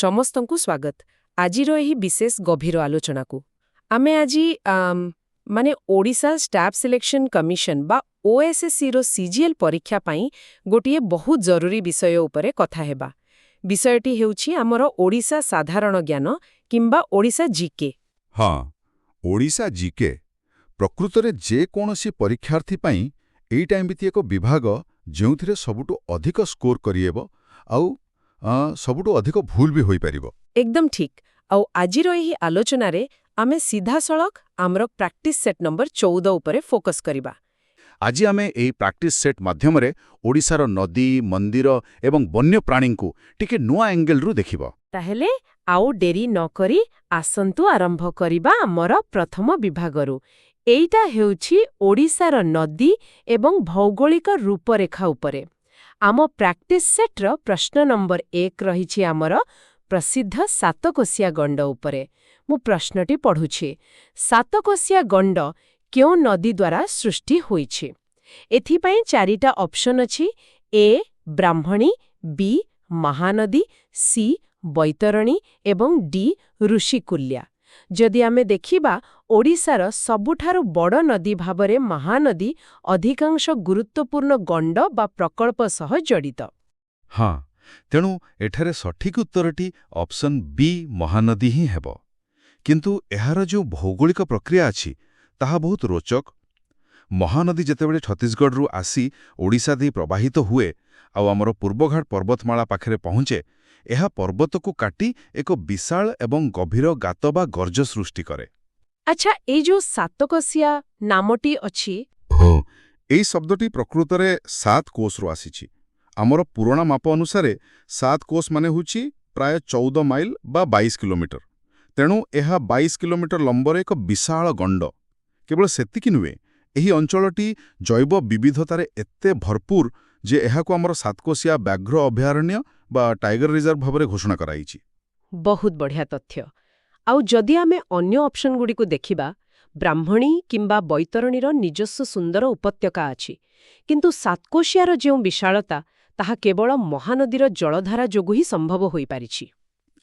ସମସ୍ତଙ୍କୁ ସ୍ୱାଗତ। ଆଜିର ଏହି ବିଶେଷ ଗଭୀର ଆଲୋଚନାକୁ ଆମେ ଆଜି ଓଡ଼ିଶା ଷ୍ଟାଫ୍ ସିଲେକ୍ସନ କମିଶନ ବା OSSCର CGL ପରୀକ୍ଷା ପାଇଁ ଗୋଟିଏ ବହୁତ ଜରୁରୀ ବିଷୟ ଉପରେ କଥା ହେବା। ବିଷୟଟି ହେଉଛି ଆମର ଓଡ଼ିଶା ସାଧାରଣ ଜ୍ଞାନ କିମ୍ବା ଓଡ଼ିଶା ଜିକେ। ହଁ, ଓଡ଼ିଶା ଜିକେ ପ୍ରକୃତରେ ଯେକୌଣସି ପରୀକ୍ଷାର୍ଥୀ ପାଇଁ ଏଇଟା ଏମିତି ଏକ ବିଭାଗ ଯେଉଁଥିରେ ସବୁଠୁ ଅଧିକ ସ୍କୋର କରିହେବ ଆଉ ସବୁଠୁ ଅଧିକ ଭୁଲ ବି ହୋଇପାରିବ। ଏକଦମ ଠିକ୍। ଆଉ ଆଜିର ଏହି ଆଲୋଚନାରେ ଆମେ ସିଧାସଳଖ ଆମର ପ୍ରାକ୍ଟିସ୍ ସେଟ୍ ନମ୍ବର 14 ଉପରେ ଫୋକସ୍ କରିବା। ଆଜି ଆମେ ଏହି ପ୍ରାକ୍ଟିସ୍ ସେଟ୍ ମାଧ୍ୟମରେ ଓଡ଼ିଶାର ନଦୀ, ମନ୍ଦିର ଏବଂ ବନ୍ୟପ୍ରାଣୀଙ୍କୁ ଟିକେ ନୂଆ ଆଙ୍ଗେଲରୁ ଦେଖିବ। ତାହେଲେ ଆଉ ଡେରି ନ କରି ଆସନ୍ତୁ ଆରମ୍ଭ କରିବା ଆମର ପ୍ରଥମ ବିଭାଗରୁ। ଏଇଟା ହେଉଛି ଓଡ଼ିଶାର ନଦୀ ଏବଂ ଭୌଗୋଳିକ ରୂପରେଖା ଉପରେ। ଆମ ପ୍ରାକ୍ଟିସ୍ ସେଟ୍ର ପ୍ରଶ୍ନ ନମ୍ବର 1 ରହିଛି ଆମର ପ୍ରସିଦ୍ଧ ସାତକୋଶିଆ ଗଣ୍ଡ ଉପରେ। ମୁଁ ପ୍ରଶ୍ନଟି ପଢ଼ୁଛି। ସାତକୋଶିଆ ଗଣ୍ଡ କେଉଁ ନଦୀ ଦ୍ୱାରା ସୃଷ୍ଟି ହୋଇଛି? ଏଥିପାଇଁ 4ଟା ଅପସନ୍ ଅଛି। A Brahmani, B Mahanadi, C Baitarani ଏବଂ D ଋଷିକୁଲ୍ୟା। ଯଦି ଆମେ ଦେଖିବା, ଓଡ଼ିଶାର ସବୁଠାରୁ ବଡ଼ ନଦୀ ଭାବରେ ମହାନଦୀ ଅଧିକାଂଶ ଗୁରୁତ୍ୱପୂର୍ଣ୍ଣ ଗଣ୍ଡ ବା ପ୍ରକଳ୍ପ ସହ ଜଡ଼ିତ। ହଁ, ତେଣୁ ଏଠାରେ ସଠିକ୍ ଉତ୍ତରଟି ଅପସନ୍ B ମହାନଦୀ ହିଁ ହେବ। କିନ୍ତୁ ଏହାର ଯେଉଁ ଭୌଗୋଳିକ ପ୍ରକ୍ରିୟା ଅଛି ତାହା ବହୁତ ରୋଚକ। ମହାନଦୀ ଯେତେବେଳେ ଛତିଶଗଡ଼ରୁ ଆସି ଓଡ଼ିଶା ଦେଇ ପ୍ରବାହିତ ହୁଏ ଆଉ ଆମର ପୂର୍ବଘାଟ ପର୍ବତମାଳା ପାଖରେ ପହଞ୍ଚେ, ଏହା ପର୍ବତକୁ କାଟି ଏକ ବିଶାଳ ଏବଂ ଗଭୀର ଗାତ ବା ଗର୍ଜ ସୃଷ୍ଟି କରେ। ଆଚ୍ଛା, ଏଇ ଯୋଉ ସାତକୋଶିଆ ନାମଟି ଅଛି, ଏହି ଶବ୍ଦଟି ପ୍ରକୃତରେ 7 କୋଶରୁ ଆସିଛି। ଆମର ପୁରୁଣା ମାପ ଅନୁସାରେ 7 କୋଶ ମାନେ ହେଉଛି ପ୍ରାୟ 14 ମାଇଲ ବା 22 କିଲୋମିଟର। ତେଣୁ ଏହା 22 କିଲୋମିଟର ଲମ୍ବରେ ଏକ ବିଶାଳ ଗଣ୍ଡ। କେବଳ ସେତିକି ନୁହେଁ, ଏହି ଅଞ୍ଚଳଟି ଜୈବ ବିବିଧତାରେ ଏତେ ଭରପୁର ଯେ ଏହାକୁ ଆମର ସାତକୋଶିଆ ବ୍ୟାଘ୍ର ଅଭୟାରଣ୍ୟ ବା ଟାଇଗର ରିଜର୍ଭ ଭାବରେ ଘୋଷଣା କରାଯାଇଛି। ବହୁତ ବଢ଼ିଆ ତଥ୍ୟ। ଆଉ ଯଦି ଆମେ ଅନ୍ୟ ଅପସନ୍ଗୁଡ଼ିକୁ ଦେଖିବା, ବ୍ରାହ୍ମଣୀ କିମ୍ବା ବୈତରଣୀର ନିଜସ୍ୱ ସୁନ୍ଦର ଉପତ୍ୟକା ଅଛି। କିନ୍ତୁ ସାତକୋଶିଆର ଯେଉଁ ବିଶାଳତା, ତାହା କେବଳ ମହାନଦୀର ଜଳଧାରା ଯୋଗୁଁ ହିଁ ସମ୍ଭବ ହୋଇପାରିଛି।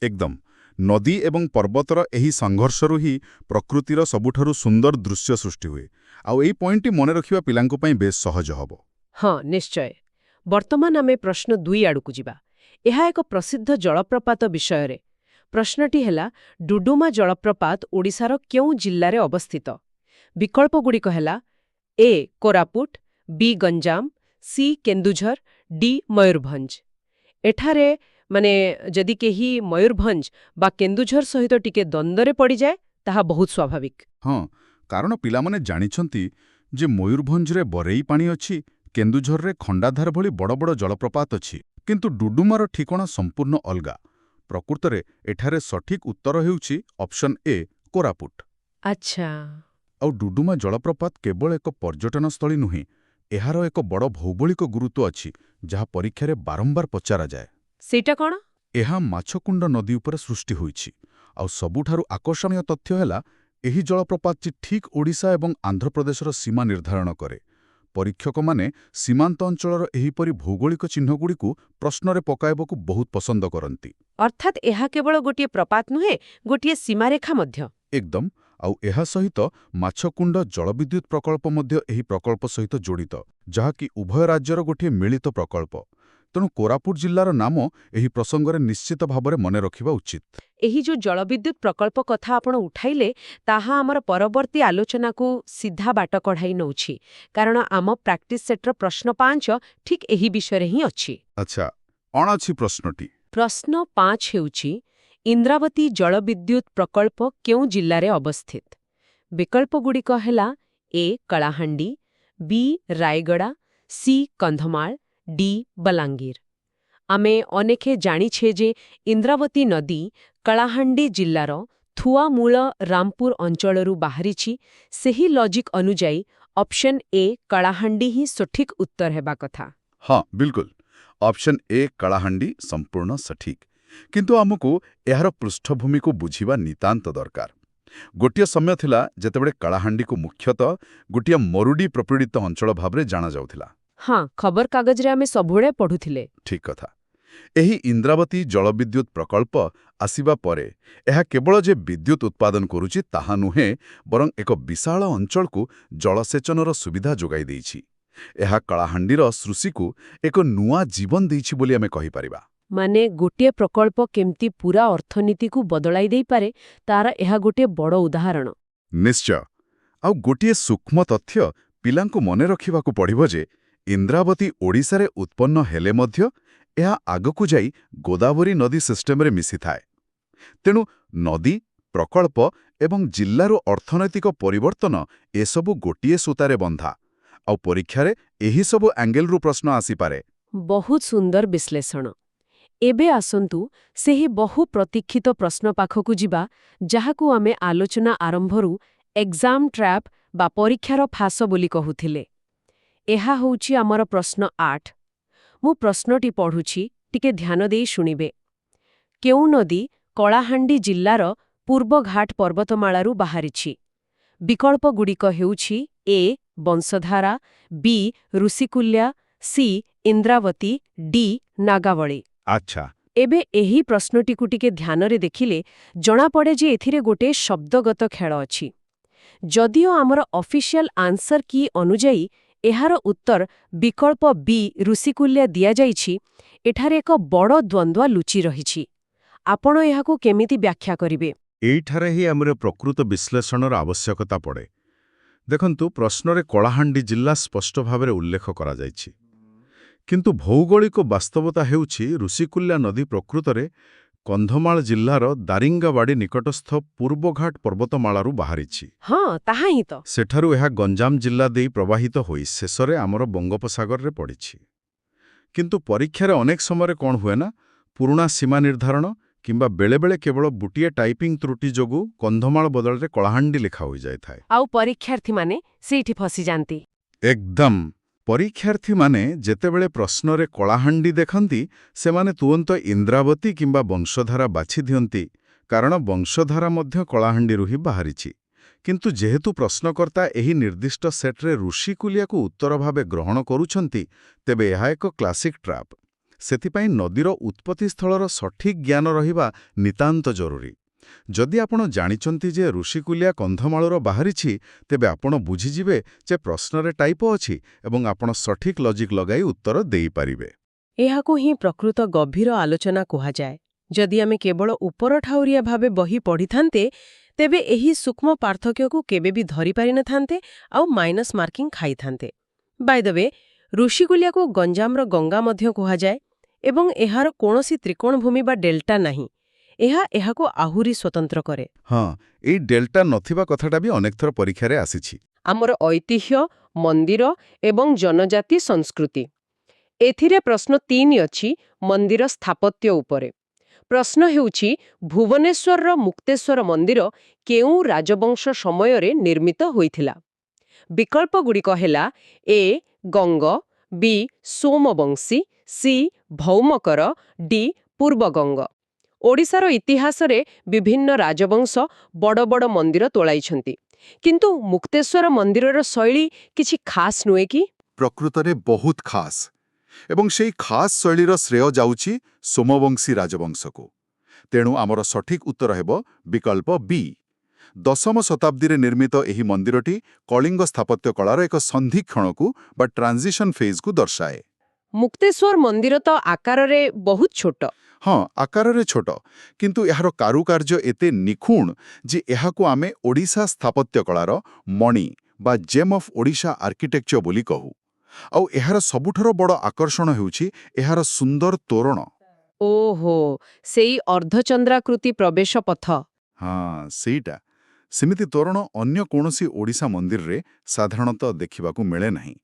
ଏକଦମ। ନଦୀ ଏବଂ ପର୍ବତର ଏହି ସଂଘର୍ଷରୁ ହିଁ ପ୍ରକୃତିର ସବୁଠାରୁ ସୁନ୍ଦର ଦୃଶ୍ୟ ସୃଷ୍ଟି ହୁଏ। ଆଉ ଏହି ପଏଣ୍ଟଟି ମନେ ରଖିବା ପିଲାଙ୍କ ପାଇଁ ବେଶ ସହଜ ହେବ। ହଁ, ନିଶ୍ଚୟ। ବର୍ତ୍ତମାନ ଆମେ ପ୍ରଶ୍ନ 2 ଆଡ଼କୁ ଯିବା। ଏହା ଏକ ପ୍ରସିଦ୍ଧ ଜଳପ୍ରପାତ ବିଷୟରେ। ପ୍ରଶ୍ନଟି ହେଲା, ଡୁଡୁମା ଜଳପ୍ରପାତ ଓଡ଼ିଶାର କେଉଁ ଜିଲ୍ଲାରେ ଅବସ୍ଥିତ? ବିକଳ୍ପଗୁଡ଼ିକ ହେଲା A Koraput, B Ganjam, C Keonjhar, D Mayurbhanj. ଏଠାରେ ଯଦି କେହି ମୟୂରଭଞ୍ଜ ବା କେନ୍ଦୁଝର ସହିତ ଟିକେ ଦ୍ୱନ୍ଦ୍ୱରେ ପଡ଼ିଯାଏ, ତାହା ବହୁତ ସ୍ୱାଭାବିକ। ହଁ, କାରଣ ପିଲାମାନେ ଜାଣିଛନ୍ତି ଯେ ମୟୂରଭଞ୍ଜରେ ବରେଇ ପାଣି ଅଛି, କେନ୍ଦୁଝରରେ ଖଣ୍ଡାଧାର ଭଳି ବଡ଼ ବଡ଼ ଜଳପ୍ରପାତ ଅଛି। କିନ୍ତୁ ଡୁଡୁମାର ଠିକଣା ସମ୍ପୂର୍ଣ୍ଣ ଅଲଗା। ପ୍ରକୃତରେ ଏଠାରେ ସଠିକ୍ ଉତ୍ତର ହେଉଛି ଅପସନ୍ A କୋରାପୁଟ। ଆଚ୍ଛା। ଆଉ ଡୁଡୁମା ଜଳପ୍ରପାତ କେବଳ ଏକ ପର୍ଯ୍ୟଟନସ୍ଥଳୀ ନୁହେଁ, ଏହାର ଏକ ବଡ଼ ଭୌଗୋଳିକ ଗୁରୁତ୍ୱ ଅଛି, ଯାହା ପରୀକ୍ଷାରେ ବାରମ୍ବାର ପଚରାଯାଏ। ସେଇଟା କ'ଣ? ଏହା ମାଛକୁଣ୍ଡ ନଦୀ ଉପରେ ସୃଷ୍ଟି ହୋଇଛି। ଆଉ ସବୁଠାରୁ ଆକର୍ଷଣୀୟ ତଥ୍ୟ ହେଲା, ଏହି ଜଳପ୍ରପାତଟି ଠିକ୍ ଓଡ଼ିଶା ଏବଂ ଆନ୍ଧ୍ରପ୍ରଦେଶର ସୀମା ନିର୍ଦ୍ଧାରଣ କରେ। ପରୀକ୍ଷକମାନେ ସୀମାନ୍ତ ଅଞ୍ଚଳର ଏହିପରି ଭୌଗୋଳିକ ଚିହ୍ନଗୁଡ଼ିକୁ ପ୍ରଶ୍ନରେ ପକାଇବାକୁ ବହୁତ ପସନ୍ଦ କରନ୍ତି। ଅର୍ଥାତ୍ ଏହା କେବଳ ଗୋଟିଏ ପ୍ରପାତ ନୁହେଁ, ଗୋଟିଏ ସୀମାରେଖା ମଧ୍ୟ। ଏକଦମ। ଆଉ ଏହା ସହିତ ମାଛକୁଣ୍ଡ ଜଳବିଦ୍ୟୁତ ପ୍ରକଳ୍ପ ମଧ୍ୟ ଏହି ପ୍ରକଳ୍ପ ସହିତ ଜଡ଼ିତ, ଯାହାକି ଉଭୟ ରାଜ୍ୟର ଗୋଟିଏ ମିଳିତ ପ୍ରକଳ୍ପ। ତେଣୁ କୋରାପୁଟ ଜିଲ୍ଲାର ନାମ ଏହି ପ୍ରସଙ୍ଗରେ ନିଶ୍ଚିତ ଭାବରେ ମନେ ରଖିବା ଉଚିତ। ଏହି ଯେଉଁ ଜଳବିଦ୍ୟୁତ ପ୍ରକଳ୍ପ କଥା ଆପଣ ଉଠାଇଲେ, ତାହା ଆମର ପରବର୍ତ୍ତୀ ଆଲୋଚନାକୁ ସିଧା ବାଟ କଢ଼ାଇ ନେଉଛି। କାରଣ ଆମ ପ୍ରାକ୍ଟିସ୍ ସେଟ୍ର ପ୍ରଶ୍ନ 5 ଠିକ୍ ଏହି ବିଷୟରେ ହିଁ ଅଛି। ଆଚ୍ଛା, କ'ଣ ଅଛି ପ୍ରଶ୍ନଟି? ପ୍ରଶ୍ନ 5 ହେଉଛି, ଇନ୍ଦ୍ରାବତୀ ଜଳବିଦ୍ୟୁତ ପ୍ରକଳ୍ପ କେଉଁ ଜିଲ୍ଲାରେ ଅବସ୍ଥିତ? ବିକଳ୍ପଗୁଡ଼ିକ ହେଲା A Kalahandi, B Rayagada, C Kandhamal, D Balangir. ଆମେ ଅନେକେ ଜାଣିଛେ ଯେ ଇନ୍ଦ୍ରାବତୀ ନଦୀ କଳାହାଣ୍ଡି ଜିଲ୍ଲାର ଥୁଆମୂଳ ରାମପୁର ଅଞ୍ଚଳରୁ ବାହାରିଛି। ସେହି ଲଜିକ୍ ଅନୁଯାୟୀ ଅପସନ୍ A କଳାହାଣ୍ଡି ହିଁ ସଠିକ୍ ଉତ୍ତର ହେବା କଥା। ହଁ, ବିଲକୁଲ। ଅପସନ୍ A କଳାହାଣ୍ଡି ସମ୍ପୂର୍ଣ୍ଣ ସଠିକ୍। କିନ୍ତୁ ଆମକୁ ଏହାର ପୃଷ୍ଠଭୂମିକୁ ବୁଝିବା ନିତାନ୍ତ ଦରକାର। ଗୋଟିଏ ସମୟ ଥିଲା ଯେତେବେଳେ କଳାହାଣ୍ଡିକୁ ମୁଖ୍ୟତଃ ଗୋଟିଏ ମରୁଡ଼ି ପ୍ରପୀଡ଼ିତ ଅଞ୍ଚଳ ଭାବରେ ଜଣାଯାଉଥିଲା। ହଁ, ଖବରକାଗଜରେ ଆମେ ସବୁବେଳେ ପଢ଼ୁଥିଲେ। ଠିକ୍ କଥା। ଏହି ଇନ୍ଦ୍ରାବତୀ ଜଳବିଦ୍ୟୁତ୍ ପ୍ରକଳ୍ପ ଆସିବା ପରେ ଏହା କେବଳ ଯେ ବିଦ୍ୟୁତ୍ ଉତ୍ପାଦନ କରୁଛି ତାହା ନୁହେଁ, ବରଂ ଏକ ବିଶାଳ ଅଞ୍ଚଳକୁ ଜଳସେଚନର ସୁବିଧା ଯୋଗାଇ ଦେଇଛି। ଏହା କଳାହାଣ୍ଡିର ସୃଷ୍ଟିକୁ ଏକ ନୂଆ ଜୀବନ ଦେଇଛି ବୋଲି ଆମେ କହିପାରିବା। ମାନେ ଗୋଟିଏ ପ୍ରକଳ୍ପ କେମିତି ପୁରା ଅର୍ଥନୀତିକୁ ବଦଳାଇ ଦେଇପାରେ, ତାର ଏହା ଗୋଟିଏ ବଡ଼ ଉଦାହରଣ। ନିଶ୍ଚୟ। ଆଉ ଗୋଟିଏ ସୂକ୍ଷ୍ମ ତଥ୍ୟ ପିଲାଙ୍କୁ ମନେ ରଖିବାକୁ ପଡ଼ିବ ଯେ ଇନ୍ଦ୍ରାବତୀ ଓଡ଼ିଶାରେ ଉତ୍ପନ୍ନ ହେଲେ ମଧ୍ୟ ଏହା ଆଗକୁ ଯାଇ ଗୋଦାବରୀ ନଦୀ ସିଷ୍ଟମରେ ମିଶିଥାଏ। ତେଣୁ ନଦୀ, ପ୍ରକଳ୍ପ ଏବଂ ଜିଲ୍ଲାରୁ ଅର୍ଥନୈତିକ ପରିବର୍ତ୍ତନ ଏସବୁ ଗୋଟିଏ ସୂତାରେ ବନ୍ଧା। ଆଉ ପରୀକ୍ଷାରେ ଏହିସବୁ ଆଙ୍ଗେଲରୁ ପ୍ରଶ୍ନ ଆସିପାରେ। ବହୁତ ସୁନ୍ଦର ବିଶ୍ଳେଷଣ। ଏବେ ଆସନ୍ତୁ ସେହି ବହୁ ପ୍ରତୀକ୍ଷିତ ପ୍ରଶ୍ନ ପାଖକୁ ଯିବା, ଯାହାକୁ ଆମେ ଆଲୋଚନା ଆରମ୍ଭରୁ ଏକ୍ଜାମ୍ ଟ୍ରାପ୍ ବା ପରୀକ୍ଷାର ଫାଶ ବୋଲି କହୁଥିଲେ। ଏହା ହେଉଛି ଆମର ପ୍ରଶ୍ନ 8। ମୁଁ ପ୍ରଶ୍ନଟି ପଢ଼ୁଛି, ଟିକେ ଧ୍ୟାନ ଦେଇ ଶୁଣିବେ। କେଉଁ ନଦୀ କଳାହାଣ୍ଡି ଜିଲ୍ଲାର ପୂର୍ବଘାଟ ପର୍ବତମାଳାରୁ ବାହାରିଛି? ବିକଳ୍ପଗୁଡ଼ିକ ହେଉଛି ଏ. ବଂଶଧାରା, ବି. ଋଷିକୁଲ୍ୟା, ସି. ଇନ୍ଦ୍ରାବତୀ, ଡି. ନାଗାବଳୀ। ଆଚ୍ଛା। ଏବେ ଏହି ପ୍ରଶ୍ନଟିକୁ ଟିକେ ଧ୍ୟାନରେ ଦେଖିଲେ ଜଣାପଡ଼େ ଯେ ଏଥିରେ ଗୋଟେ ଶବ୍ଦଗତ ଖେଳ ଅଛି। ଯଦିଓ ଆମର ଅଫିସିଆଲ ଆନ୍ସର କି ଅନୁଯାୟୀ ଏହାର ଉତ୍ତର ବିକଳ୍ପ ବି ଋଷିକୁଲ୍ୟା ଦିଆଯାଇଛି, ଏଠାରେ ଏକ ବଡ଼ ଦ୍ୱନ୍ଦ୍ୱ ଲୁଚି ରହିଛି। ଆପଣ ଏହାକୁ କେମିତି ବ୍ୟାଖ୍ୟା କରିବେ? ଏଇଠାରେ ହିଁ ଆମର ପ୍ରକୃତ ବିଶ୍ଳେଷଣର ଆବଶ୍ୟକତା ପଡ଼େ। ଦେଖନ୍ତୁ, ପ୍ରଶ୍ନରେ କଳାହାଣ୍ଡି ଜିଲ୍ଲା ସ୍ପଷ୍ଟ ଭାବରେ ଉଲ୍ଲେଖ କରାଯାଇଛି। କିନ୍ତୁ ଭୌଗୋଳିକ ବାସ୍ତବତା ହେଉଛି ଋଷିକୁଲ୍ୟା ନଦୀ ପ୍ରକୃତରେ କନ୍ଧମାଳ ଜିଲ୍ଲାର ଦାରିଙ୍ଗାବାଡ଼ି ନିକଟସ୍ଥ ପୂର୍ବଘାଟ ପର୍ବତମାଳାରୁ ବାହାରିଛି। ହଁ, ତାହା ହିଁ ତ। ସେଠାରୁ ଏହା ଗଞ୍ଜାମ ଜିଲ୍ଲା ଦେଇ ପ୍ରବାହିତ ହୋଇ ଶେଷରେ ଆମର ବଙ୍ଗୋପସାଗରରେ ପଡ଼ିଛି। କିନ୍ତୁ ପରୀକ୍ଷାରେ ଅନେକ ସମୟରେ କ'ଣ ହୁଏ ନା, ପୁରୁଣା ସୀମା ନିର୍ଦ୍ଧାରଣ କିମ୍ବା ବେଳେବେଳେ କେବଳ ଗୋଟିଏ ଟାଇପିଂ ତ୍ରୁଟି ଯୋଗୁଁ କନ୍ଧମାଳ ବଦଳରେ କଳାହାଣ୍ଡି ଲେଖା ହୋଇଯାଇଥାଏ। ଆଉ ପରୀକ୍ଷାର୍ଥୀମାନେ ସେଇଠି ଫସିଯାନ୍ତି। ଏକଦମ୍। ପରୀକ୍ଷାର୍ଥୀମାନେ ଯେତେବେଳେ ପ୍ରଶ୍ନରେ କଳାହାଣ୍ଡି ଦେଖନ୍ତି, ସେମାନେ ତୁରନ୍ତ ଇନ୍ଦ୍ରାବତୀ କିମ୍ବା ବଂଶଧାରା ବାଛି ଦିଅନ୍ତି, କାରଣ ବଂଶଧାରା ମଧ୍ୟ କଳାହାଣ୍ଡିରୁ ହିଁ ବାହାରିଛି। କିନ୍ତୁ ଯେହେତୁ ପ୍ରଶ୍ନକର୍ତ୍ତା ଏହି ନିର୍ଦ୍ଦିଷ୍ଟ ସେଟ୍ରେ ଋଷିକୁଲ୍ୟାକୁ ଉତ୍ତର ଭାବେ ଗ୍ରହଣ କରୁଛନ୍ତି, ତେବେ ଏହା ଏକ କ୍ଲାସିକ୍ ଟ୍ରାପ୍। ସେଥିପାଇଁ ନଦୀର ଉତ୍ପତ୍ତିସ୍ଥଳର ସଠିକ୍ ଜ୍ଞାନ ରହିବା ନିତାନ୍ତ ଜରୁରୀ। ଯଦି ଆପଣ ଜାଣିଛନ୍ତି ଯେ ଋଷିକୁଲ୍ୟା କନ୍ଧମାଳରୁ ବାହାରିଛି, ତେବେ ଆପଣ ବୁଝିଯିବେ ଯେ ପ୍ରଶ୍ନରେ ଟାଇପ ଅଛି ଏବଂ ଆପଣ ସଠିକ୍ ଲଜିକ୍ ଲଗାଇ ଉତ୍ତର ଦେଇପାରିବେ। ଏହାକୁ ହିଁ ପ୍ରକୃତ ଗଭୀର ଆଲୋଚନା କୁହାଯାଏ। ଯଦି ଆମେ କେବଳ ଉପରଠାଉରିଆ ଭାବେ ବହି ପଢ଼ିଥାନ୍ତେ, ତେବେ ଏହି ସୂକ୍ଷ୍ମ ପାର୍ଥକ୍ୟକୁ କେବେ ବି ଧରିପାରିନଥାନ୍ତେ ଆଉ ମାଇନସ୍ ମାର୍କିଂ ଖାଇଥାନ୍ତେ। ବାଇ ଦ ୱେ, ଋଷିକୁଲ୍ୟାକୁ ଗଞ୍ଜାମର ଗଙ୍ଗା ମଧ୍ୟ କୁହାଯାଏ ଏବଂ ଏହାର କୌଣସି ତ୍ରିକୋଣଭୂମି ବା ଡେଲ୍ଟା ନାହିଁ। ଏହା ଏହାକୁ ଆହୁରି ସ୍ୱତନ୍ତ୍ର କରେ। ହଁ, ଏଇ ଡେଲ୍ଟା ନଥିବା କଥାଟା ବି ଅନେକ ଥର ପରୀକ୍ଷାରେ ଆସିଛି। ଆମର ଐତିହ୍ୟ, ମନ୍ଦିର ଏବଂ ଜନଜାତି ସଂସ୍କୃତି। ଏଥିରେ ପ୍ରଶ୍ନ 3 ଅଛି ମନ୍ଦିର ସ୍ଥାପତ୍ୟ ଉପରେ। ପ୍ରଶ୍ନ ହେଉଛି, ଭୁବନେଶ୍ୱରର ମୁକ୍ତେଶ୍ୱର ମନ୍ଦିର କେଉଁ ରାଜବଂଶ ସମୟରେ ନିର୍ମିତ ହୋଇଥିଲା? ବିକଳ୍ପଗୁଡ଼ିକ ହେଲା ଏ. ଗଙ୍ଗ, ବି. ସୋମବଂଶୀ, ସି. ଭୌମକର, ଡି. ପୂର୍ବଗଙ୍ଗ। ଓଡ଼ିଶାର ଇତିହାସରେ ବିଭିନ୍ନ ରାଜବଂଶ ବଡ଼ ବଡ଼ ମନ୍ଦିର ତୋଳାଇଛନ୍ତି। କିନ୍ତୁ ମୁକ୍ତେଶ୍ୱର ମନ୍ଦିରର ଶୈଳୀ କିଛି ଖାସ୍ ନୁହେଁ କି? ପ୍ରକୃତରେ ବହୁତ ଖାସ୍। ଏବଂ ସେହି ଖାସ୍ ଶୈଳୀର ଶ୍ରେୟ ଯାଉଛି ସୋମବଂଶୀ ରାଜବଂଶକୁ। ତେଣୁ ଆମର ସଠିକ୍ ଉତ୍ତର ହେବ ବିକଳ୍ପ ବି। 10ମ ଶତାବ୍ଦୀରେ ନିର୍ମିତ ଏହି ମନ୍ଦିରଟି କଳିଙ୍ଗ ସ୍ଥାପତ୍ୟ କଳାର ଏକ ସନ୍ଧିକ୍ଷଣକୁ ବା ଟ୍ରାନ୍ଜିସନ୍ ଫେଜ୍କୁ ଦର୍ଶାଏ। ମୁକ୍ତେଶ୍ୱର ମନ୍ଦିର ତ ଆକାରରେ ବହୁତ ଛୋଟ। ହଁ, ଆକାରରେ ଛୋଟ, କିନ୍ତୁ ଏହାର କାରୁକାର୍ଯ୍ୟ ଏତେ ନିଖୁଣ ଯେ ଏହାକୁ ଆମେ ଓଡ଼ିଶା ସ୍ଥାପତ୍ୟ କଳାର ମଣି ବା ଜେମ୍ ଅଫ୍ ଓଡ଼ିଶା ଆର୍କିଟେକ୍ଚର ବୋଲି କହୁ। ଆଉ ଏହାର ସବୁଠାରୁ ବଡ଼ ଆକର୍ଷଣ ହେଉଛି ଏହାର ସୁନ୍ଦର ତୋରଣ। ଓହୋ, ସେଇ ଅର୍ଦ୍ଧଚନ୍ଦ୍ରାକୃତି ପ୍ରବେଶ ପଥ। ହଁ, ସେଇଟା। ସେମିତି ତୋରଣ ଅନ୍ୟ କୌଣସି ଓଡ଼ିଶା ମନ୍ଦିରରେ ସାଧାରଣତଃ ଦେଖିବାକୁ ମିଳେ ନାହିଁ।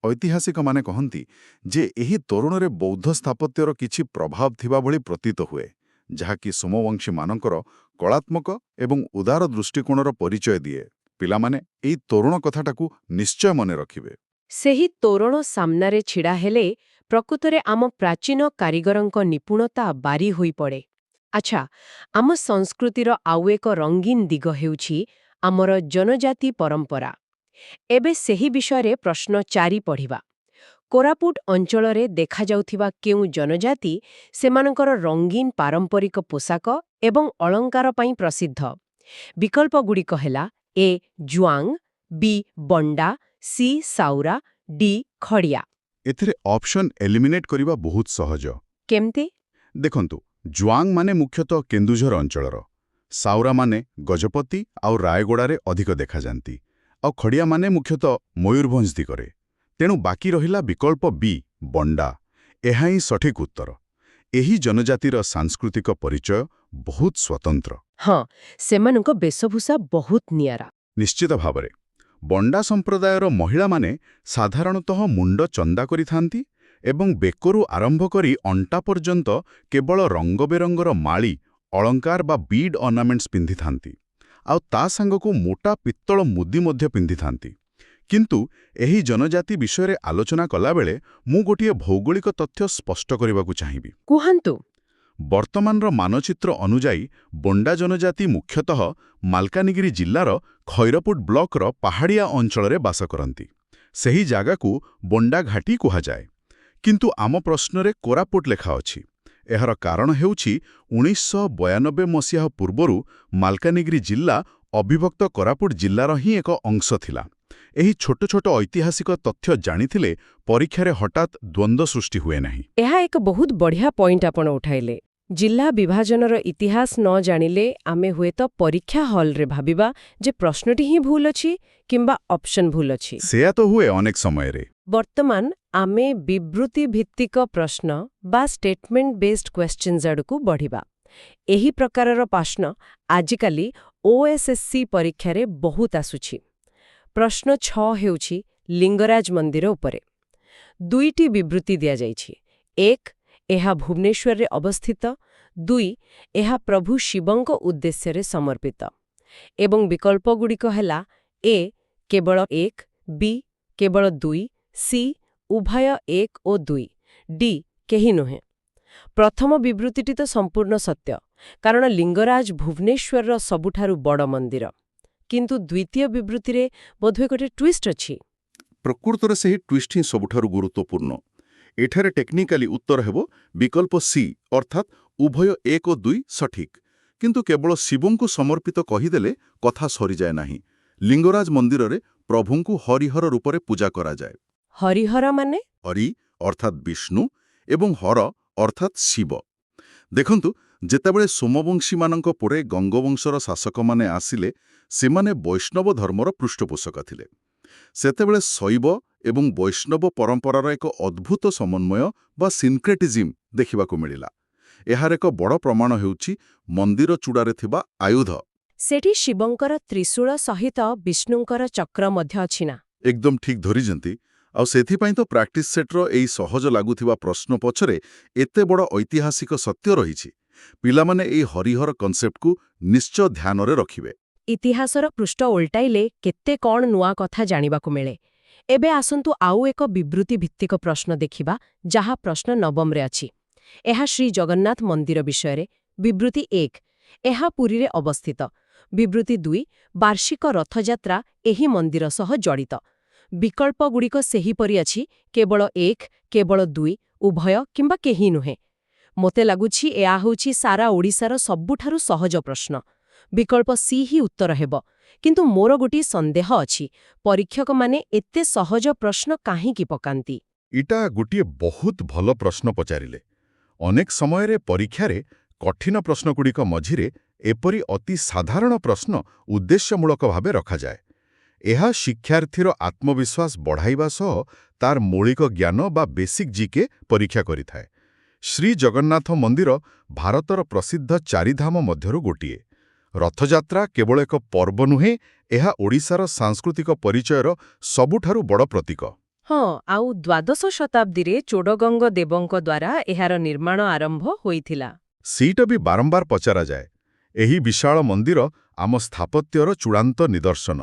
ଐତିହାସିକମାନେ କହନ୍ତି ଯେ ଏହି ତୋରଣରେ ବୌଦ୍ଧ ସ୍ଥାପତ୍ୟର କିଛି ପ୍ରଭାବ ଥିବା ଭଳି ପ୍ରତୀତ ହୁଏ, ଯାହାକି ସୋମବଂଶୀମାନଙ୍କର କଳାତ୍ମକ ଏବଂ ଉଦାର ଦୃଷ୍ଟିକୋଣର ପରିଚୟ ଦିଏ। ପିଲାମାନେ ଏହି ତୋରଣ କଥାଟାକୁ ନିଶ୍ଚୟ ମନେ ରଖିବେ। ସେହି ତୋରଣ ସାମ୍ନାରେ ଛିଡ଼ା ହେଲେ ପ୍ରକୃତରେ ଆମ ପ୍ରାଚୀନ କାରିଗରଙ୍କ ନିପୁଣତା ବାରି ହୋଇପଡ଼େ। ଆଚ୍ଛା, ଆମ ସଂସ୍କୃତିର ଆଉ ଏକ ରଙ୍ଗୀନ ଦିଗ ହେଉଛି ଆମର ଜନଜାତି ପରମ୍ପରା। ଏବେ ସେହି ବିଷୟରେ ପ୍ରଶ୍ନ 4 ପଢ଼ିବା। କୋରାପୁଟ ଅଞ୍ଚଳରେ ଦେଖାଯାଉଥିବା କେଉଁ ଜନଜାତି ସେମାନଙ୍କର ରଙ୍ଗୀନ ପାରମ୍ପରିକ ପୋଷାକ ଏବଂ ଅଳଙ୍କାର ପାଇଁ ପ୍ରସିଦ୍ଧ? ବିକଳ୍ପଗୁଡ଼ିକ ହେଲା ଏ ଜୁଆଙ୍ଗ, ବି ବଣ୍ଡା, ସି ସାଉରା, ଡି ଖଡ଼ିଆ। ଏଥିରେ ଅପସନ୍ ଏଲିମିନେଟ୍ କରିବା ବହୁତ ସହଜ। କେମିତି? ଦେଖନ୍ତୁ, ଜୁଆଙ୍ଗ ମାନେ ମୁଖ୍ୟତଃ କେନ୍ଦୁଝର ଅଞ୍ଚଳର, ସାଉରା ମାନେ ଗଜପତି ଆଉ ରାୟଗଡ଼ାରେ ଅଧିକ ଦେଖାଯାନ୍ତି, ଆଉ ଖଡ଼ିଆ ମାନେ ମୁଖ୍ୟତଃ ମୟୂରଭଞ୍ଜ ଦିଗରେ। ତେଣୁ ବାକି ରହିଲା ବିକଳ୍ପ ବି ବଣ୍ଡା। ଏହା ହିଁ ସଠିକ୍ ଉତ୍ତର। ଏହି ଜନଜାତିର ସାଂସ୍କୃତିକ ପରିଚୟ ବହୁତ ସ୍ୱତନ୍ତ୍ର। ହଁ, ସେମାନଙ୍କ ବେଶଭୂଷା ବହୁତ ନିଆରା। ନିଶ୍ଚିତ ଭାବରେ ବଣ୍ଡା ସମ୍ପ୍ରଦାୟର ମହିଳାମାନେ ସାଧାରଣତଃ ମୁଣ୍ଡ ଚନ୍ଦା କରିଥାନ୍ତି ଏବଂ ବେକରୁ ଆରମ୍ଭ କରି ଅଣ୍ଟା ପର୍ଯ୍ୟନ୍ତ କେବଳ ରଙ୍ଗବେରଙ୍ଗର ମାଳି, ଅଳଙ୍କାର ବା ବିଡ୍ ଅର୍ନାମେଣ୍ଟସ୍ ପିନ୍ଧିଥାନ୍ତି, ଆଉ ତା ସାଙ୍ଗକୁ ମୋଟା ପିତ୍ତଳ ମୁଦି ମଧ୍ୟ ପିନ୍ଧିଥାନ୍ତି। କିନ୍ତୁ ଏହି ଜନଜାତି ବିଷୟରେ ଆଲୋଚନା କଲାବେଳେ ମୁଁ ଗୋଟିଏ ଭୌଗୋଳିକ ତଥ୍ୟ ସ୍ପଷ୍ଟ କରିବାକୁ ଚାହିଁବି। କୁହନ୍ତୁ। ବର୍ତ୍ତମାନର ମାନଚିତ୍ର ଅନୁଯାୟୀ ବଣ୍ଡା ଜନଜାତି ମୁଖ୍ୟତଃ ମାଲକାନଗିରି ଜିଲ୍ଲାର ଖଇରପୁଟ ବ୍ଲକର ପାହାଡ଼ିଆ ଅଞ୍ଚଳରେ ବାସ କରନ୍ତି। ସେହି ଜାଗାକୁ ବଣ୍ଡା ଘାଟି କୁହାଯାଏ। କିନ୍ତୁ ଆମ ପ୍ରଶ୍ନରେ କୋରାପୁଟ ଲେଖା ଅଛି। ଏହାର କାରଣ ହେଉଛି 1992 ମସିହା ପୂର୍ବରୁ ମାଲକାନଗିରି ଜିଲ୍ଲା ଅବିଭକ୍ତ କୋରାପୁଟ ଜିଲ୍ଲାର ହିଁ ଏକ ଅଂଶ ଥିଲା। ଏହି ଛୋଟ ଛୋଟ ଐତିହାସିକ ତଥ୍ୟ ଜାଣିଥିଲେ ପରୀକ୍ଷାରେ ହଠାତ୍ ଦ୍ୱନ୍ଦ୍ୱ ସୃଷ୍ଟି ହୁଏ ନାହିଁ। ଏହା ଏକ ବହୁତ ବଢ଼ିଆ ପଏଣ୍ଟ ଆପଣ ଉଠାଇଲେ। ଜିଲ୍ଲା ବିଭାଜନର ଇତିହାସ ନ ଜାଣିଲେ ଆମେ ହୁଏତ ପରୀକ୍ଷା ହଲରେ ଭାବିବା ଯେ ପ୍ରଶ୍ନଟି ହିଁ ଭୁଲ ଅଛି କିମ୍ବା ଅପସନ୍ ଭୁଲ ଅଛି। ସେୟା ତ ହୁଏ ଅନେକ ସମୟରେ। ବର୍ତ୍ତମାନ ଆମେ ବିବୃତ୍ତି ଭିତ୍ତିକ ପ୍ରଶ୍ନ ବା ଷ୍ଟେଟମେଣ୍ଟ ବେସ୍ଡ କ୍ୱେଶ୍ଚିନ୍ସ ଆଡ଼କୁ ବଢ଼ିବା। ଏହି ପ୍ରକାରର ପ୍ରଶ୍ନ ଆଜିକାଲି OSSC ପରୀକ୍ଷାରେ ବହୁତ ଆସୁଛି। ପ୍ରଶ୍ନ 6 ହେଉଛି ଲିଙ୍ଗରାଜ ମନ୍ଦିର ଉପରେ। 2ଟି ବିବୃତ୍ତି ଦିଆଯାଇଛି। 1. ଏହା ଭୁବନେଶ୍ୱରରେ ଅବସ୍ଥିତ। 2. ଏହା ପ୍ରଭୁ ଶିବଙ୍କ ଉଦ୍ଦେଶ୍ୟରେ ସମର୍ପିତ। ଏବଂ ବିକଳ୍ପଗୁଡ଼ିକ ହେଲା ଏ କେବଳ 1, ବି କେବଳ 2, ସି ଉଭୟ 1 ଓ 2, ଡି କେହି ନୁହେଁ। ପ୍ରଥମ ବିବୃତ୍ତିଟି ତ ସମ୍ପୂର୍ଣ୍ଣ ସତ୍ୟ, କାରଣ ଲିଙ୍ଗରାଜ ଭୁବନେଶ୍ୱରର ସବୁଠାରୁ ବଡ଼ ମନ୍ଦିର। କିନ୍ତୁ ଦ୍ୱିତୀୟ ବିବୃତ୍ତିରେ ବୋଧହୁଏ ଗୋଟେ ଟ୍ୱିଷ୍ଟ ଅଛି। ପ୍ରକୃତରେ ସେହି ଟ୍ୱିଷ୍ଟ ହିଁ ସବୁଠାରୁ ଗୁରୁତ୍ୱପୂର୍ଣ୍ଣ। ଏଠାରେ ଟେକ୍ନିକାଲି ଉତ୍ତର ହେବ ବିକଳ୍ପ ସି, ଅର୍ଥାତ୍ ଉଭୟ 1 ଓ 2 ସଠିକ୍। କିନ୍ତୁ କେବଳ ଶିବଙ୍କୁ ସମର୍ପିତ କହିଦେଲେ କଥା ସରିଯାଏ ନାହିଁ। ଲିଙ୍ଗରାଜ ମନ୍ଦିରରେ ପ୍ରଭୁଙ୍କୁ ହରିହର ରୂପରେ ପୂଜା କରାଯାଏ। ହରିହର ମାନେ? ହରି ଅର୍ଥାତ୍ ବିଷ୍ଣୁ ଏବଂ ହର ଅର୍ଥାତ୍ ଶିବ। ଦେଖନ୍ତୁ, ଯେତେବେଳେ ସୋମବଂଶୀମାନଙ୍କ ପରେ ଗଙ୍ଗବଂଶର ଶାସକମାନେ ଆସିଲେ, ସେମାନେ ବୈଷ୍ଣବ ଧର୍ମର ପୃଷ୍ଠପୋଷକ ଥିଲେ। ସେତେବେଳେ ଶୈବ ଏବଂ ବୈଷ୍ଣବ ପରମ୍ପରାର ଏକ ଅଦ୍ଭୁତ ସମନ୍ୱୟ ବା ସିନକ୍ରେଟିଜିମ୍ ଦେଖିବାକୁ ମିଳିଲା। ଏହାର ଏକ ବଡ଼ ପ୍ରମାଣ ହେଉଛି ମନ୍ଦିର ଚୂଡ଼ାରେ ଥିବା ଆୟୁଧ। ସେଠି ଶିବଙ୍କର ତ୍ରିଶୂଳ ସହିତ ବିଷ୍ଣୁଙ୍କର ଚକ୍ର ମଧ୍ୟ ଅଛି ନା? ଏକଦମ ଠିକ୍ ଧରିଛନ୍ତି। ଆଉ ସେଥିପାଇଁ ତ ପ୍ରାକ୍ଟିସ୍ ସେଟ୍ର ଏହି ସହଜ ଲାଗୁଥିବା ପ୍ରଶ୍ନ ପଛରେ ଏତେ ବଡ଼ ଐତିହାସିକ ସତ୍ୟ ରହିଛି। ପିଲାମାନେ ଏହି ହରିହର କନସେପ୍ଟକୁ ନିଶ୍ଚୟ ଧ୍ୟାନରେ ରଖିବେ। ଇତିହାସର ପୃଷ୍ଠ ଓଲଟାଇଲେ କେତେ କ'ଣ ନୂଆ କଥା ଜାଣିବାକୁ ମିଳେ। ଏବେ ଆସନ୍ତୁ ଆଉ ଏକ ବିବୃତ୍ତି ଭିତ୍ତିକ ପ୍ରଶ୍ନ ଦେଖିବା, ଯାହା ପ୍ରଶ୍ନ 9ରେ ଅଛି। ଏହା ଶ୍ରୀ ଜଗନ୍ନାଥ ମନ୍ଦିର ବିଷୟରେ। ବିବୃତ୍ତି 1, ଏହା ପୁରୀରେ ଅବସ୍ଥିତ। ବିବୃତ୍ତି 2, ବାର୍ଷିକ ରଥଯାତ୍ରା ଏହି ମନ୍ଦିର ସହ ଜଡ଼ିତ। ବିକଳ୍ପଗୁଡ଼ିକ ସେହିପରି ଅଛି, କେବଳ 1, କେବଳ 2, ଉଭୟ କିମ୍ବା କେହି ନୁହେଁ। ମୋତେ ଲାଗୁଛି ଏହା ହେଉଛି ସାରା ଓଡ଼ିଶାର ସବୁଠାରୁ ସହଜ ପ୍ରଶ୍ନ। ବିକଳ୍ପ ସି ହିଁ ଉତ୍ତର ହେବ। କିନ୍ତୁ ମୋର ଗୋଟିଏ ସନ୍ଦେହ ଅଛି, ପରୀକ୍ଷକମାନେ ଏତେ ସହଜ ପ୍ରଶ୍ନ କାହିଁକି ପକାନ୍ତି? ଏଇଟା ଗୋଟିଏ ବହୁତ ଭଲ ପ୍ରଶ୍ନ ପଚାରିଲେ। ଅନେକ ସମୟରେ ପରୀକ୍ଷାରେ କଠିନ ପ୍ରଶ୍ନଗୁଡ଼ିକ ମଝିରେ ଏପରି ଅତି ସାଧାରଣ ପ୍ରଶ୍ନ ଉଦ୍ଦେଶ୍ୟମୂଳକ ଭାବେ ରଖାଯାଏ। ଏହା ଶିକ୍ଷାର୍ଥୀର ଆତ୍ମବିଶ୍ୱାସ ବଢ଼ାଇବା ସହ ତାର ମୌଳିକ ଜ୍ଞାନ ବା ବେସିକ୍ ଜିକେ ପରୀକ୍ଷା କରିଥାଏ। ଶ୍ରୀ ଜଗନ୍ନାଥ ମନ୍ଦିର ଭାରତର ପ୍ରସିଦ୍ଧ ଚାରିଧାମ ମଧ୍ୟରୁ ଗୋଟିଏ। ରଥଯାତ୍ରା କେବଳ ଏକ ପର୍ବ ନୁହେଁ, ଏହା ଓଡ଼ିଶାର ସାଂସ୍କୃତିକ ପରିଚୟର ସବୁଠାରୁ ବଡ଼ ପ୍ରତୀକ। ହଁ, ଆଉ ଦ୍ୱାଦଶ ଶତାବ୍ଦୀରେ ଚୋଡ଼ଗଙ୍ଗ ଦେବଙ୍କ ଦ୍ୱାରା ଏହାର ନିର୍ମାଣ ଆରମ୍ଭ ହୋଇଥିଲା। ସେଇଟା ବି ବାରମ୍ବାର ପଚରାଯାଏ। ଏହି ବିଶାଳ ମନ୍ଦିର ଆମ ସ୍ଥାପତ୍ୟର ଚୂଡ଼ାନ୍ତ ନିଦର୍ଶନ।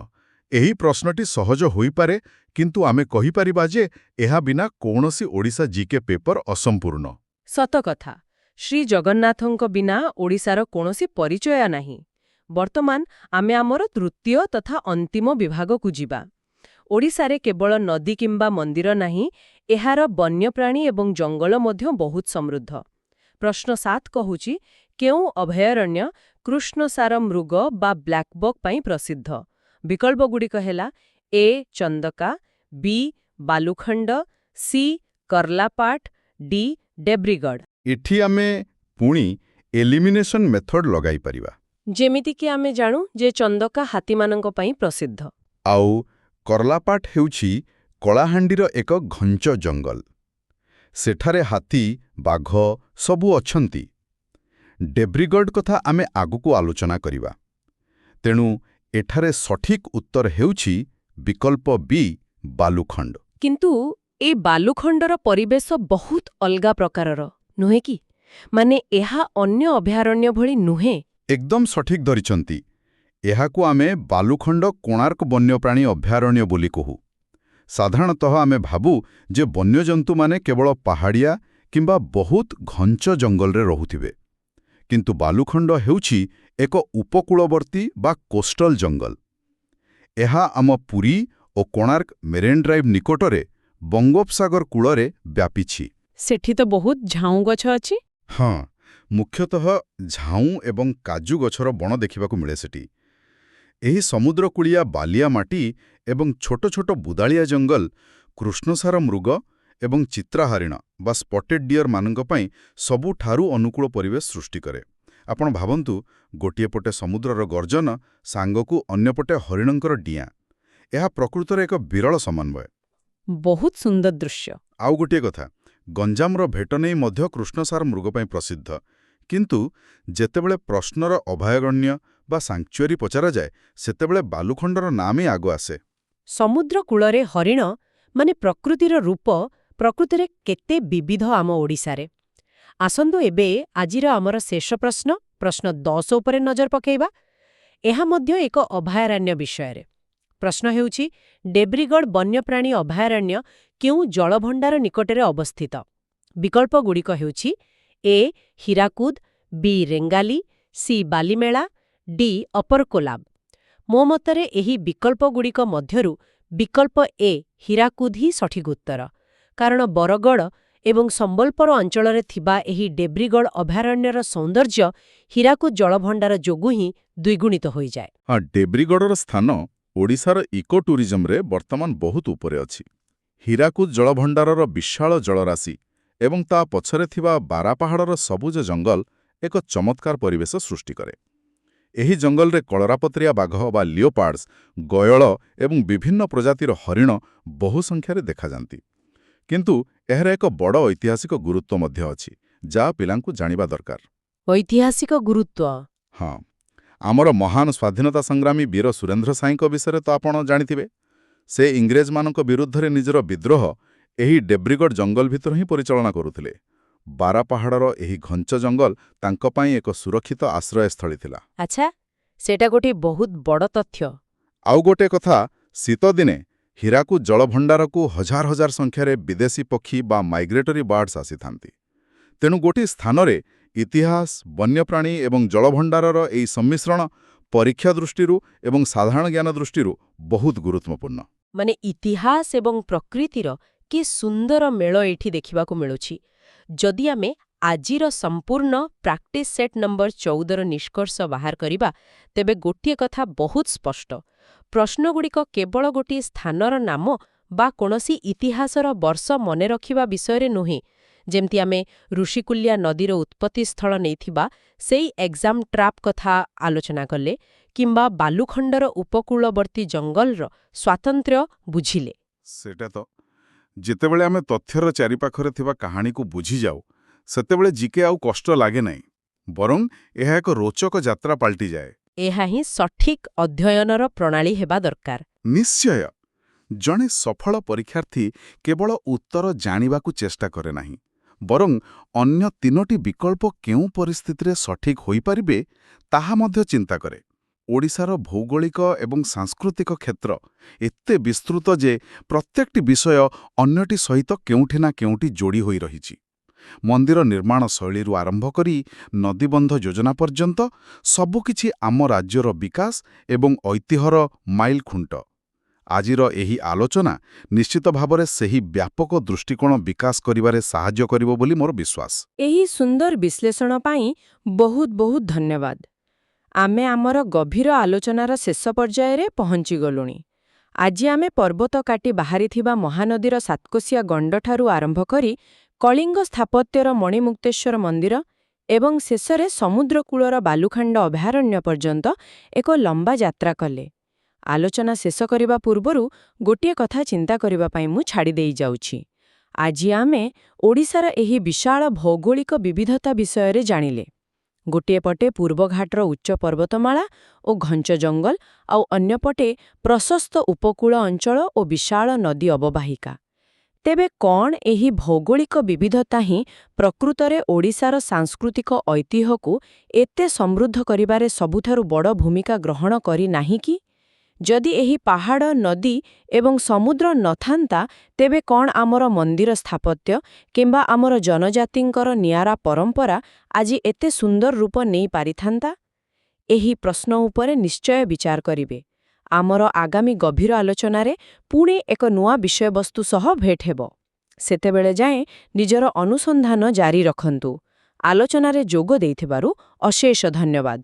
ଏହି ପ୍ରଶ୍ନଟି ସହଜ ହୋଇପାରେ, କିନ୍ତୁ ଆମେ କହିପାରିବା ଯେ ଏହା ବିନା କୌଣସି ଓଡ଼ିଶା ଜିକେ ପେପର ଅସମ୍ପୂର୍ଣ୍ଣ। ସତ କଥା। ଶ୍ରୀ ଜଗନ୍ନାଥଙ୍କ ବିନା ଓଡ଼ିଶାର କୌଣସି ପରିଚୟ ନାହିଁ। ବର୍ତ୍ତମାନ ଆମେ ଆମର ତୃତୀୟ ତଥା ଅନ୍ତିମ ବିଭାଗକୁ ଯିବା। ଓଡ଼ିଶାରେ କେବଳ ନଦୀ କିମ୍ବା ମନ୍ଦିର ନାହିଁ, ଏହାର ବନ୍ୟପ୍ରାଣୀ ଏବଂ ଜଙ୍ଗଲ ମଧ୍ୟ ବହୁତ ସମୃଦ୍ଧ। ପ୍ରଶ୍ନ 7 କହୁଛି, କେଉଁ ଅଭୟାରଣ୍ୟ କୃଷ୍ଣସାର ମୃଗ ବା ବ୍ଲାକବକ୍ ପାଇଁ ପ୍ରସିଦ୍ଧ? ବିକଳ୍ପଗୁଡ଼ିକ ହେଲା ଏ. ଚନ୍ଦକା, ବି. ବାଲୁଖଣ୍ଡ, ସି. କର୍ଲାପାଟ, ଡି. ଡେବ୍ରିଗଡ଼। ଏଠି ଆମେ ପୁଣି ଏଲିମିନେସନ୍ ମେଥଡ ଲଗାଇପାରିବା। ଯେମିତିକି ଆମେ ଜାଣୁ ଯେ ଚନ୍ଦକା ହାତୀମାନଙ୍କ ପାଇଁ ପ୍ରସିଦ୍ଧ। ଆଉ କର୍ଲାପାଟ ହେଉଛି କଳାହାଣ୍ଡିର ଏକ ଘଞ୍ଚ ଜଙ୍ଗଲ। ସେଠାରେ ହାତୀ, ବାଘ ସବୁ ଅଛନ୍ତି। ଡେବ୍ରିଗଡ଼ କଥା ଆମେ ଆଗକୁ ଆଲୋଚନା କରିବା। ତେଣୁ ଏଠାରେ ସଠିକ୍ ଉତ୍ତର ହେଉଛି ବିକଳ୍ପ ବି. ବାଲୁଖଣ୍ଡ। କିନ୍ତୁ ଏ ବାଲୁଖଣ୍ଡର ପରିବେଶ ବହୁତ ଅଲଗା ପ୍ରକାରର, ନୁହେଁ କି? ମାନେ ଏହା ଅନ୍ୟ ଅଭୟାରଣ୍ୟ ଭଳି ନୁହେଁ। ଏକଦମ ସଠିକ୍ ଧରିଛନ୍ତି। ଏହାକୁ ଆମେ ବାଲୁଖଣ୍ଡ କୋଣାର୍କ ବନ୍ୟପ୍ରାଣୀ ଅଭୟାରଣ୍ୟ ବୋଲି କହୁ। ସାଧାରଣତଃ ଆମେ ଭାବୁ ଯେ ବନ୍ୟଜନ୍ତୁମାନେ କେବଳ ପାହାଡ଼ିଆ କିମ୍ବା ବହୁତ ଘଞ୍ଚ ଜଙ୍ଗଲରେ ରହୁଥିବେ। କିନ୍ତୁ ବାଲୁଖଣ୍ଡ ହେଉଛି ଏକ ଉପକୂଳବର୍ତ୍ତୀ ବା କୋଷ୍ଟାଲ ଜଙ୍ଗଲ। ଏହା ଆମ ପୁରୀ ଓ କୋଣାର୍କ ମେରିନ୍ ଡ୍ରାଇଭ୍ ନିକଟରେ ବଙ୍ଗୋପସାଗର କୂଳରେ ବ୍ୟାପିଛି। ସେଠି ତ ବହୁତ ଝାଉଁ ଗଛ ଅଛି। ହଁ, ମୁଖ୍ୟତଃ ଝାଉଁ ଏବଂ କାଜୁ ଗଛର ବଣ ଦେଖିବାକୁ ମିଳେ ସେଠି। ଏହି ସମୁଦ୍ରକୂଳିଆ ବାଲିଆ ମାଟି ଏବଂ ଛୋଟ ଛୋଟ ବୁଦାଳିଆ ଜଙ୍ଗଲ କୃଷ୍ଣସାର ମୃଗ ଏବଂ ଚିତ୍ରାହରିଣ ବା ସ୍ପଟେଡ୍ ଡିଅର୍ ମାନଙ୍କ ପାଇଁ ସବୁଠାରୁ ଅନୁକୂଳ ପରିବେଶ ସୃଷ୍ଟି କରେ। ଆପଣ ଭାବନ୍ତୁ, ଗୋଟିଏ ପଟେ ସମୁଦ୍ରର ଗର୍ଜନ, ସାଙ୍ଗକୁ ଅନ୍ୟପଟେ ହରିଣଙ୍କର ଡିଆଁ। ଏହା ପ୍ରକୃତରେ ଏକ ବିରଳ ସମନ୍ୱୟ। ବହୁତ ସୁନ୍ଦର ଦୃଶ୍ୟ। ଆଉ ଗୋଟିଏ କଥା, ଗଞ୍ଜାମର ଭେଟ ନେଇ ମଧ୍ୟ କୃଷ୍ଣସାର ମୃଗ ପାଇଁ ପ୍ରସିଦ୍ଧ। କିନ୍ତୁ ଯେତେବେଳେ ପ୍ରଶ୍ନର ଅଭୟାରଣ୍ୟ ବା ସାଙ୍କ୍ଚୁଆରୀ ପଚରାଯାଏ, ସେତେବେଳେ ବାଲୁଖଣ୍ଡର ନାମ ହିଁ ଆଗ ଆସେ। ସମୁଦ୍ର କୂଳରେ ହରିଣ ମାନେ ପ୍ରକୃତିର ରୂପ ପ୍ରକୃତରେ କେତେ ବିବିଧ ଆମ ଓଡ଼ିଶାରେ। ଆସନ୍ତୁ ଏବେ ଆଜିର ଆମର ଶେଷ ପ୍ରଶ୍ନ 10 ଉପରେ ନଜର ପକାଇବା। ଏହା ମଧ୍ୟ ଏକ ଅଭୟାରଣ୍ୟ ବିଷୟରେ। ପ୍ରଶ୍ନ ହେଉଛି, ଡେବ୍ରିଗଡ଼ ବନ୍ୟପ୍ରାଣୀ ଅଭୟାରଣ୍ୟ କେଉଁ ଜଳଭଣ୍ଡାର ନିକଟରେ ଅବସ୍ଥିତ? ବିକଳ୍ପଗୁଡ଼ିକ ହେଉଛି ଏ. ହୀରାକୁଦ, ବି. ରେଙ୍ଗାଲି, ସି. ବାଲିମେଳା, ଡି. ଅପର କୋଲାବ। ମୋ ମତରେ ଏହି ବିକଳ୍ପଗୁଡ଼ିକ ମଧ୍ୟରୁ ବିକଳ୍ପ ଏ. ହୀରାକୁଦ ହିଁ ସଠିକ୍ ଉତ୍ତର। କାରଣ ବରଗଡ଼ ଏବଂ ସମ୍ବଲପୁର ଅଞ୍ଚଳରେ ଥିବା ଏହି ଡେବ୍ରିଗଡ଼ ଅଭୟାରଣ୍ୟର ସୌନ୍ଦର୍ଯ୍ୟ ହୀରାକୁଦ ଜଳଭଣ୍ଡାର ଯୋଗୁଁ ହିଁ ଦ୍ୱିଗୁଣିତ ହୋଇଯାଏ। ହଁ, ଡେବ୍ରିଗଡ଼ର ସ୍ଥାନ ଓଡ଼ିଶାର ଇକୋ ଟୁରିଜମରେ ବର୍ତ୍ତମାନ ବହୁତ ଉପରେ ଅଛି। ହୀରାକୁଦ ଜଳଭଣ୍ଡାରର ବିଶାଳ ଜଳରାଶି ଏବଂ ତା ପଛରେ ଥିବା ବାରାପାହାଡ଼ର ସବୁଜ ଜଙ୍ଗଲ ଏକ ଚମତ୍କାର ପରିବେଶ ସୃଷ୍ଟି କରେ। ଏହି ଜଙ୍ଗଲରେ କଳରାପତ୍ରିଆ ବାଘ ବା ଲିଓପାର୍ଡସ୍, ଗୟଳ ଏବଂ ବିଭିନ୍ନ ପ୍ରଜାତିର ହରିଣ ବହୁ ସଂଖ୍ୟାରେ ଦେଖାଯାନ୍ତି। କିନ୍ତୁ ଏହାର ଏକ ବଡ଼ ଐତିହାସିକ ଗୁରୁତ୍ୱ ମଧ୍ୟ ଅଛି, ଯାହା ପିଲାଙ୍କୁ ଜାଣିବା ଦରକାର। ଐତିହାସିକ ଗୁରୁତ୍ୱ? ହଁ, ଆମର ମହାନ ସ୍ୱାଧୀନତା ସଂଗ୍ରାମୀ ବୀର ସୁରେନ୍ଦ୍ର ସାଏଙ୍କ ବିଷୟରେ ତ ଆପଣ ଜାଣିଥିବେ। ସେ ଇଂରେଜମାନଙ୍କ ବିରୁଦ୍ଧରେ ନିଜର ବିଦ୍ରୋହ ଏହି ଡେବ୍ରିଗଡ଼ ଜଙ୍ଗଲ ଭିତରେ ହିଁ ପରିଚାଳନା କରୁଥିଲେ। ବାରାପାହାଡ଼ର ଏହି ଘଞ୍ଚ ଜଙ୍ଗଲ ତାଙ୍କ ପାଇଁ ଏକ ସୁରକ୍ଷିତ ଆଶ୍ରୟସ୍ଥଳୀ ଥିଲା। ଆଚ୍ଛା, ସେଇଟା ଗୋଟିଏ ବହୁତ ବଡ଼ ତଥ୍ୟ। ଆଉ ଗୋଟେ କଥା, ଶୀତଦିନେ ହୀରାକୁଦ ଜଳଭଣ୍ଡାରକୁ ହଜାର ହଜାର ସଂଖ୍ୟାରେ ବିଦେଶୀ ପକ୍ଷୀ ବା ମାଇଗ୍ରେଟରୀ ବାର୍ଡସ୍ ଆସିଥାନ୍ତି। ତେଣୁ ଗୋଟିଏ ସ୍ଥାନରେ ଇତିହାସ, ବନ୍ୟପ୍ରାଣୀ ଏବଂ ଜଳଭଣ୍ଡାରର ଏହି ସମ୍ମିଶ୍ରଣ ପରୀକ୍ଷା ଦୃଷ୍ଟିରୁ ଏବଂ ସାଧାରଣ ଜ୍ଞାନ ଦୃଷ୍ଟିରୁ ବହୁତ ଗୁରୁତ୍ୱପୂର୍ଣ୍ଣ। ମାନେ ଇତିହାସ ଏବଂ ପ୍ରକୃତିର କି ସୁନ୍ଦର ମେଳ ଏଇଠି ଦେଖିବାକୁ ମିଳୁଛି। ଯଦି ଆମେ ଆଜିର ସମ୍ପୂର୍ଣ୍ଣ ପ୍ରାକ୍ଟିସ୍ ସେଟ୍ ନମ୍ବର 14ର ନିଷ୍କର୍ଷ ବାହାର କରିବା, ତେବେ ଗୋଟିଏ କଥା ବହୁତ ସ୍ପଷ୍ଟ। ପ୍ରଶ୍ନଗୁଡ଼ିକ କେବଳ ଗୋଟିଏ ସ୍ଥାନର ନାମ ବା କୌଣସି ଇତିହାସର ବର୍ଷ ମନେ ରଖିବା ବିଷୟରେ ନୁହେଁ। ଯେମିତି ଆମେ ଋଷିକୁଲ୍ୟା ନଦୀର ଉତ୍ପତ୍ତିସ୍ଥଳ ନେଇଥିବା ସେଇ ଏକ୍ଜାମ୍ ଟ୍ରାପ୍ କଥା ଆଲୋଚନା କଲେ, କିମ୍ବା ବାଲୁଖଣ୍ଡର ଉପକୂଳବର୍ତ୍ତୀ ଜଙ୍ଗଲର ସ୍ୱାତନ୍ତ୍ର୍ୟ ବୁଝିଲେ। ସେଟା ତ, ଯେତେବେଳେ ଆମେ ତଥ୍ୟର ଚାରିପାଖରେ ଥିବା କାହାଣୀକୁ ବୁଝିଯାଉ, ସେତେବେଳେ ଜିକେ ଆଉ କଷ୍ଟ ଲାଗେ ନାହିଁ, ବରଂ ଏହା ଏକ ରୋଚକ ଯାତ୍ରା ପାଲଟିଯାଏ। ଏହା ହିଁ ସଠିକ୍ ଅଧ୍ୟୟନର ପ୍ରଣାଳୀ ହେବା ଦରକାର। ନିଶ୍ଚୟ। ଜଣେ ସଫଳ ପରୀକ୍ଷାର୍ଥୀ କେବଳ ଉତ୍ତର ଜାଣିବାକୁ ଚେଷ୍ଟା କରେ ନାହିଁ, ବରଂ ଅନ୍ୟ 3ଟି ବିକଳ୍ପ କେଉଁ ପରିସ୍ଥିତିରେ ସଠିକ୍ ହୋଇପାରିବେ ତାହା ମଧ୍ୟ ଚିନ୍ତା କରେ। ଓଡ଼ିଶାର ଭୌଗୋଳିକ ଏବଂ ସାଂସ୍କୃତିକ କ୍ଷେତ୍ର ଏତେ ବିସ୍ତୃତ ଯେ ପ୍ରତ୍ୟେକଟି ବିଷୟ ଅନ୍ୟଟି ସହିତ କେଉଁଠି ନା କେଉଁଠି ଯୋଡ଼ି ହୋଇ ରହିଛି। ମନ୍ଦିର ନିର୍ମାଣ ଶୈଳୀରୁ ଆରମ୍ଭ କରି ନଦୀବନ୍ଧ ଯୋଜନା ପର୍ଯ୍ୟନ୍ତ ସବୁକିଛି ଆମ ରାଜ୍ୟର ବିକାଶ ଏବଂ ଐତିହ୍ୟର ମାଇଲ ଖୁଣ୍ଟ। ଆଜିର ଏହି ଆଲୋଚନା ନିଶ୍ଚିତ ଭାବରେ ସେହି ବ୍ୟାପକ ଦୃଷ୍ଟିକୋଣ ବିକାଶ କରିବାରେ ସାହାଯ୍ୟ କରିବ ବୋଲି ମୋର ବିଶ୍ୱାସ। ଏହି ସୁନ୍ଦର ବିଶ୍ଳେଷଣ ପାଇଁ ବହୁତ ବହୁତ ଧନ୍ୟବାଦ। ଆମେ ଆମର ଗଭୀର ଆଲୋଚନାର ଶେଷ ପର୍ଯ୍ୟାୟରେ ପହଞ୍ଚିଗଲୁଣି। ଆଜି ଆମେ ପର୍ବତ କାଟି ବାହାରିଥିବା ମହାନଦୀର ସାତକୋଶିଆ ଗଣ୍ଡଠାରୁ ଆରମ୍ଭ କରି କଳିଙ୍ଗ ସ୍ଥାପତ୍ୟର ମଣିମୁକ୍ତେଶ୍ୱର ମନ୍ଦିର ଏବଂ ଶେଷରେ ସମୁଦ୍ରକୂଳର ବାଲୁଖାଣ୍ଡ ଅଭୟାରଣ୍ୟ ପର୍ଯ୍ୟନ୍ତ ଏକ ଲମ୍ବା ଯାତ୍ରା କଲେ। ଆଲୋଚନା ଶେଷ କରିବା ପୂର୍ବରୁ ଗୋଟିଏ କଥା ଚିନ୍ତା କରିବା ପାଇଁ ମୁଁ ଛାଡ଼ି ଦେଇ ଯାଉଛି। ଆଜି ଆମେ ଓଡ଼ିଶାର ଏହି ବିଶାଳ ଭୌଗୋଳିକ ବିବିଧତା ବିଷୟରେ ଜାଣିଲେ। ଗୋଟିଏ ପଟେ ପୂର୍ବଘାଟର ଉଚ୍ଚ ପର୍ବତମାଳା ଓ ଘଞ୍ଚ ଜଙ୍ଗଲ, ଆଉ ଅନ୍ୟପଟେ ପ୍ରଶସ୍ତ ଉପକୂଳ ଅଞ୍ଚଳ ଓ ବିଶାଳ ନଦୀ ଅବବାହିକା। ତେବେ କ'ଣ ଏହି ଭୌଗୋଳିକ ବିବିଧତା ହିଁ ପ୍ରକୃତରେ ଓଡ଼ିଶାର ସାଂସ୍କୃତିକ ଐତିହ୍ୟକୁ ଏତେ ସମୃଦ୍ଧ କରିବାରେ ସବୁଠାରୁ ବଡ଼ ଭୂମିକା ଗ୍ରହଣ କରିନାହିଁ କି? ଯଦି ଏହି ପାହାଡ଼, ନଦୀ ଏବଂ ସମୁଦ୍ର ନଥାନ୍ତା, ତେବେ କ'ଣ ଆମର ମନ୍ଦିର ସ୍ଥାପତ୍ୟ କିମ୍ବା ଆମର ଜନଜାତିଙ୍କର ନିଆରା ପରମ୍ପରା ଆଜି ଏତେ ସୁନ୍ଦର ରୂପ ନେଇ ପାରିଥାନ୍ତା? ଏହି ପ୍ରଶ୍ନ ଉପରେ ନିଶ୍ଚୟ ବିଚାର କରିବେ। ଆମର ଆଗାମୀ ଗଭୀର ଆଲୋଚନାରେ ପୁଣି ଏକ ନୂଆ ବିଷୟବସ୍ତୁ ସହ ଭେଟ ହେବ। ସେତେବେଳେ ଯାଏଁ ନିଜର ଅନୁସନ୍ଧାନ ଜାରି ରଖନ୍ତୁ। ଆଲୋଚନାରେ ଯୋଗ ଦେଇଥିବାରୁ ଅଶେଷ ଧନ୍ୟବାଦ।